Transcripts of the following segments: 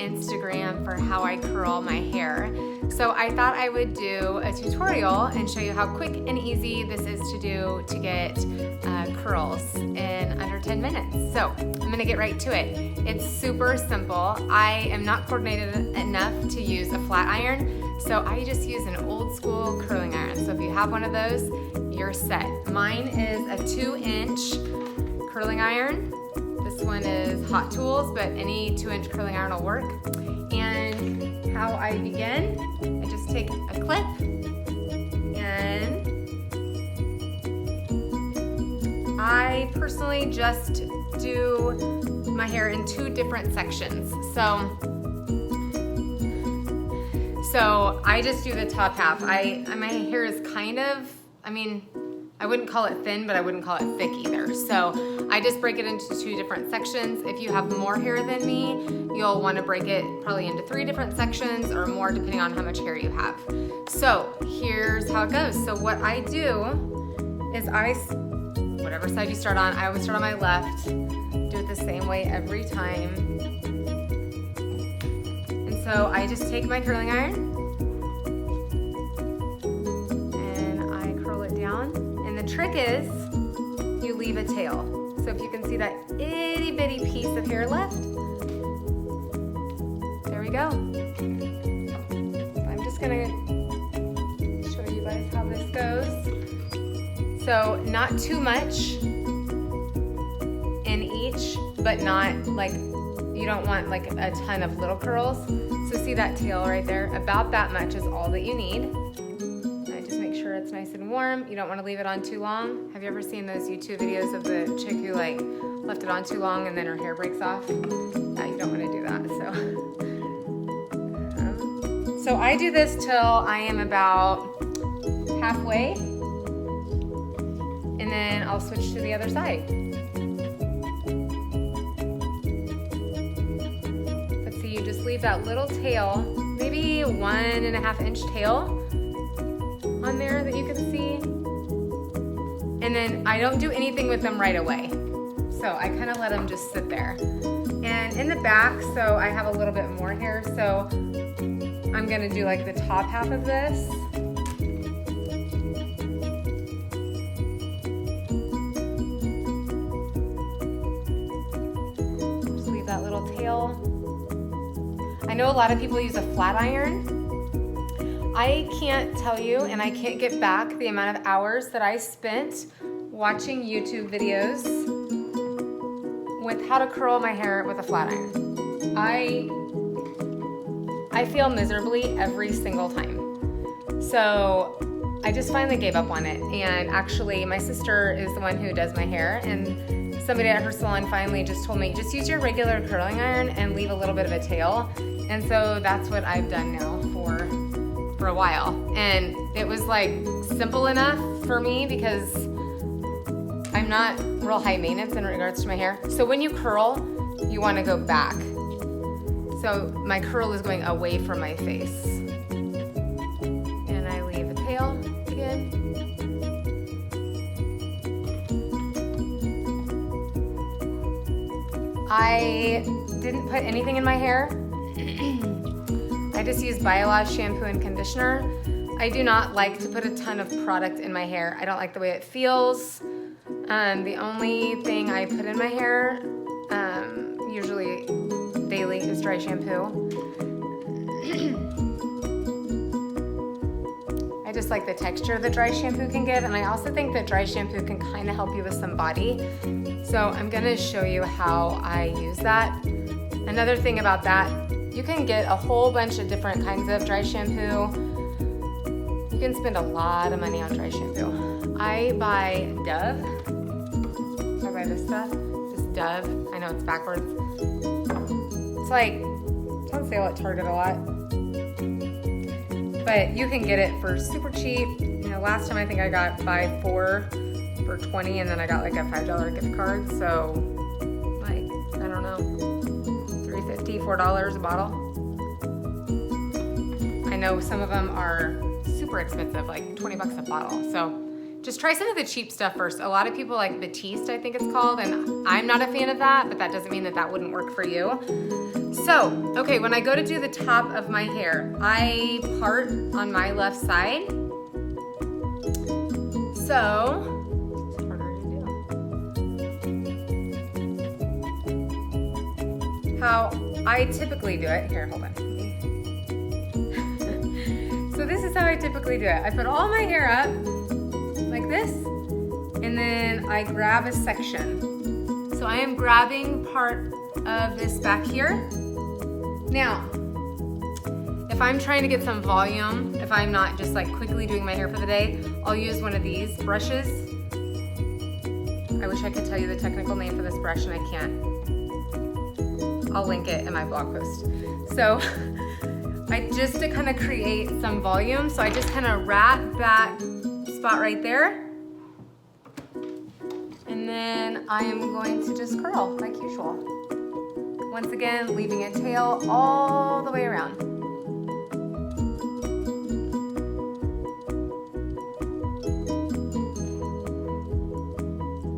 Instagram for how I curl my hair. So I thought I would do a tutorial and show you how quick and easy this is to do to get curls in under 10 minutes. So I'm gonna get right to it. It's super simple. I am not coordinated enough to use a flat iron, so I just use an old school curling iron. So if you have one of those, you're set. Mine is a 2-inch curling iron. This one is Hot Tools, but any 2-inch curling iron will work. And how I begin, I just take a clip and I personally just do my hair in 2 different sections. So I just do the top half. My hair is kind of, I wouldn't call it thin, but I wouldn't call it thick either. So I just break it into 2 different sections. If you have more hair than me, you'll want to break it probably into 3 different sections or more depending on how much hair you have. So here's how it goes. So what I do is whatever side you start on, I always start on my left, do it the same way every time. And so I just take my curling iron and I curl it down. And the trick is you leave a tail. So if you can see that itty bitty piece of hair left, there we go. I'm just gonna show you guys how this goes. So not too much in each, but not like, you don't want like a ton of little curls. So see that tail right there? About that much is all that you need. I just make sure it's nice and warm. You don't want to leave it on too long. Have you ever seen those YouTube videos of the chick who like left it on too long and then her hair breaks off? Yeah, you don't want to do that. So I do this till I am about halfway. And then I'll switch to the other side. But see, you just leave that little tail, maybe 1.5 inch tail on there that you can see. And then I don't do anything with them right away. So I kind of let them just sit there. And in the back, so I have a little bit more hair, so I'm gonna do like the top half of this. That little tail. I know a lot of people use a flat iron. I can't tell you, and I can't get back the amount of hours that I spent watching YouTube videos with how to curl my hair with a flat iron. I fail miserably every single time. So I just finally gave up on it. And actually my sister is the one who does my hair, and somebody at her salon finally just told me, just use your regular curling iron and leave a little bit of a tail. And so that's what I've done now for a while. And it was like simple enough for me because I'm not real high maintenance in regards to my hair. So when you curl, you want to go back. So my curl is going away from my face. And I leave a tail again. I didn't put anything in my hair. I just use BioLash shampoo and conditioner. I do not like to put a ton of product in my hair. I don't like the way it feels. The only thing I put in my hair, usually daily, is dry shampoo. I just like the texture that dry shampoo can give, and I also think that dry shampoo can kind of help you with some body. So I'm gonna show you how I use that. Another thing about that, you can get a whole bunch of different kinds of dry shampoo. You can spend a lot of money on dry shampoo. I buy Dove. I buy this stuff, this Dove. I know it's backwards. It's like, it's on sale at Target a lot. But you can get it for super cheap. You know, last time I think I got 4 for $20, and then I got like a $5 gift card. So like, I don't know, $3.50, $4 a bottle. I know some of them are super expensive, like 20 bucks a bottle. So just try some of the cheap stuff first. A lot of people like Batiste, I think it's called, and I'm not a fan of that, but that doesn't mean that that wouldn't work for you. So, okay, when I go to do the top of my hair, I part on my left side. So, it's harder to do. How I typically do it, here, hold on. So this is how I typically do it. I put all my hair up like this, and then I grab a section. So I am grabbing part of this back here. Now, if I'm trying to get some volume, if I'm not just like quickly doing my hair for the day, I'll use one of these brushes. I wish I could tell you the technical name for this brush and I can't. I'll link it in my blog post. So just to kind of create some volume, so I just kind of wrap that spot right there. And then I am going to just curl like usual. Once again, leaving a tail all the way around.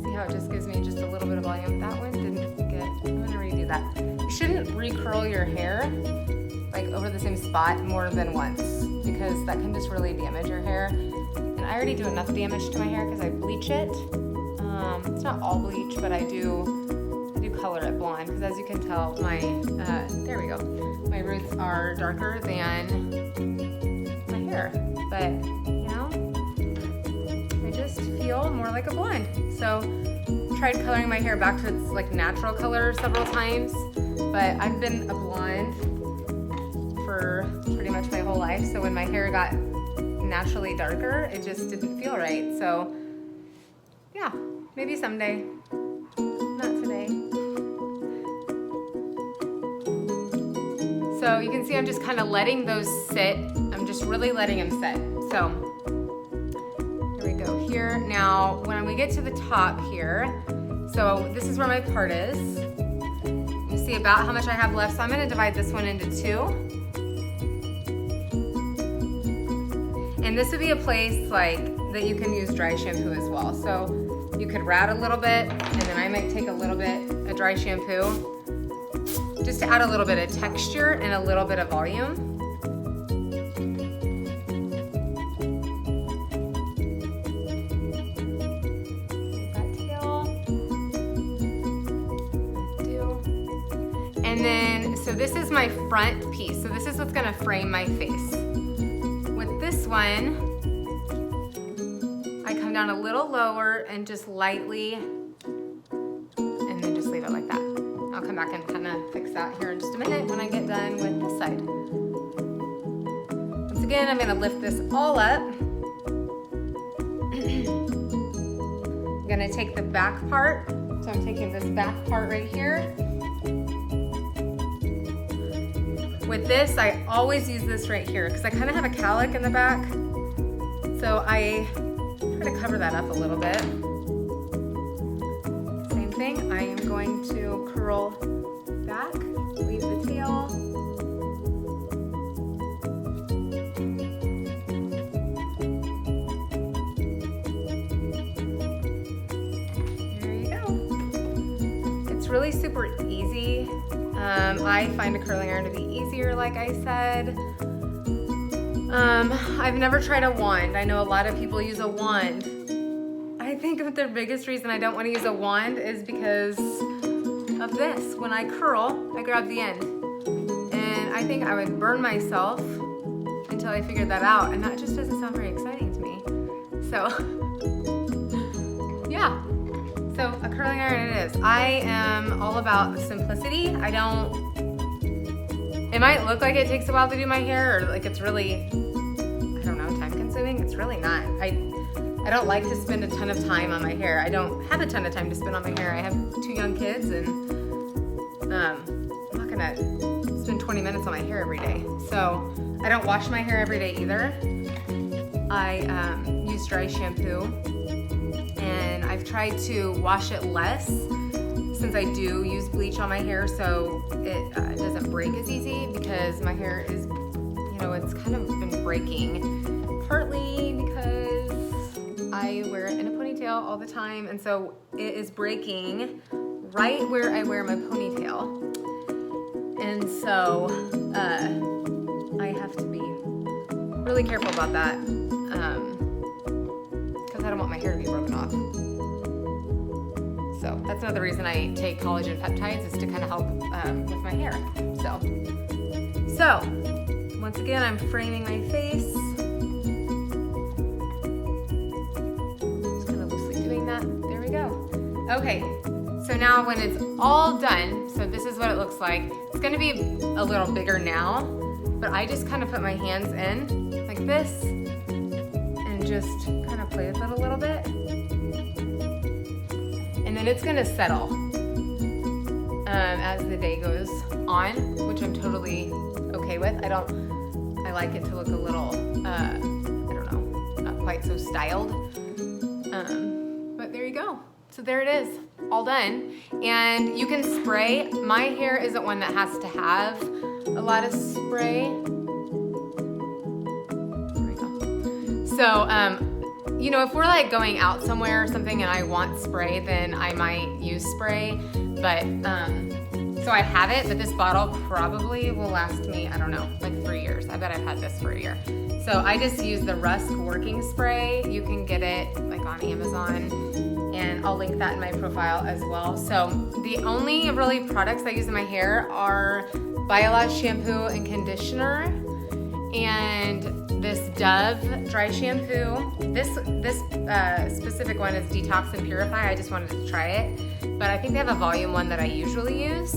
See how it just gives me just a little bit of volume? That one didn't get, I'm gonna redo that. You shouldn't recurl your hair like over the same spot more than once, because that can just really damage your hair. And I already do enough damage to my hair because I bleach it. It's not all bleach, but I do color it blonde, because as you can tell, my, there we go, my roots are darker than my hair. But, you know, I just feel more like a blonde. So, tried coloring my hair back to its like natural color several times, but I've been a blonde for pretty much my whole life. So when my hair got naturally darker, it just didn't feel right. So, yeah, maybe someday. Not today. So you can see I'm just kind of letting those sit. I'm just really letting them sit. So here we go here. Now, when we get to the top here, so this is where my part is. You see about how much I have left. So I'm gonna divide this one into two. And this would be a place like that you can use dry shampoo as well. So you could rat a little bit, and then I might take a little bit of dry shampoo just to add a little bit of texture and a little bit of volume. That tail. And then, so this is my front piece. So this is what's gonna frame my face. With this one, I come down a little lower and just lightly, and then just leave it like that. I'll come back and kind of fix that here in just a minute when I get done with this side. Once again, I'm gonna lift this all up. I'm gonna take the back part. So I'm taking this back part right here. With this, I always use this right here because I kind of have a cowlick in the back. So I try to cover that up a little bit. Same thing, I am going to curl back, leave the tail. There you go. It's really super easy. I find a curling iron to be easier, like I said. I've never tried a wand. I know a lot of people use a wand. I think that the biggest reason I don't want to use a wand is because of this. When I curl, I grab the end. And I think I would burn myself until I figured that out, and that just doesn't sound very exciting to me. So, yeah. So a curling iron it is. I am all about simplicity. It might look like it takes a while to do my hair, or like it's really, I don't know, time consuming. It's really not. I don't like to spend a ton of time on my hair. I don't have a ton of time to spend on my hair. I have 2 young kids, and I'm not gonna spend 20 minutes on my hair every day. So I don't wash my hair every day either. I use dry shampoo, and I've tried to wash it less since I do use bleach on my hair, so it doesn't break as easy, because my hair is, you know, it's kind of been breaking, partly because I wear it in a ponytail all the time, and so it is breaking right where I wear my ponytail. And so I have to be really careful about that because I don't want my hair to be broken off. So that's another reason I take collagen peptides, is to kind of help with my hair. So once again, I'm framing my face. Just kind of loosely doing that. There we go. Okay, so now when it's all done, so this is what it looks like. It's gonna be a little bigger now, but I just kind of put my hands in like this and just kind of play with it a little bit. And then it's gonna settle as the day goes on, which I'm totally okay with. I like it to look a little, I don't know, not quite so styled. But there you go. So there it is, all done. And you can spray. My hair isn't one that has to have a lot of spray. There we go. So, you know, if we're like going out somewhere or something and I want spray, then I might use spray. But, so I have it, but this bottle probably will last me, I don't know, like 3 years. I bet I've had this for a year. So I just use the Rusk working spray. You can get it like on Amazon, and I'll link that in my profile as well. So the only really products I use in my hair are Biolage shampoo and conditioner, and this Dove dry shampoo. This specific one is Detox and Purify. I just wanted to try it, but I think they have a volume one that I usually use.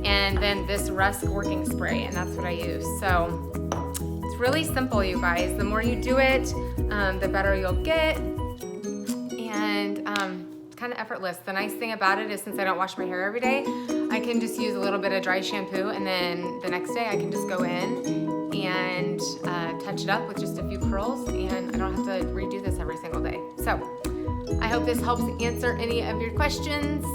And then this Rusk working spray, and that's what I use. So it's really simple, you guys. The more you do it, the better you'll get. And it's kind of effortless. The nice thing about it is, since I don't wash my hair every day, I can just use a little bit of dry shampoo, and then the next day I can just go in and touch it up with just a few curls, and I don't have to redo this every single day. So I hope this helps answer any of your questions.